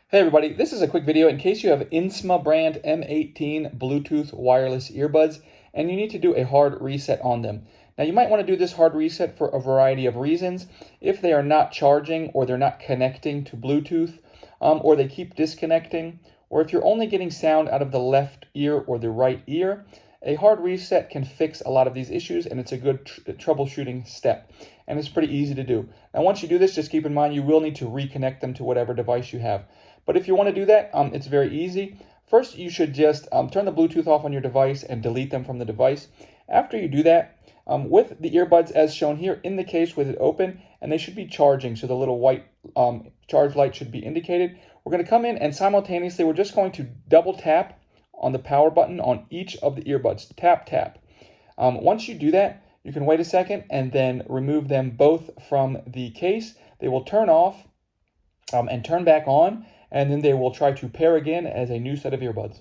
Hey everybody, this is a quick video in case you have INSMA brand M18 Bluetooth wireless earbuds and you need to do a hard reset on them. Now you might want to do this hard reset for a variety of reasons. If they are not charging or they're not connecting to Bluetooth, or they keep disconnecting, or if you're only getting sound out of the left ear or the right ear, a hard reset can fix a lot of these issues, and it's a good troubleshooting step. And it's pretty easy to do. Now, once you do this, just keep in mind you will need to reconnect them to whatever device you have. But if you want to do that, it's very easy. First, you should just turn the Bluetooth off on your device and delete them from the device. After you do that, with the earbuds as shown here in the case with it open, and they should be charging, so the little white charge light should be indicated. We're going to come in and simultaneously we're just going to double tap on the power button on each of the earbuds. Tap, tap. Once you do that, you can wait a second and then remove them both from the case. They will turn off and turn back on, and then they will try to pair again as a new set of earbuds.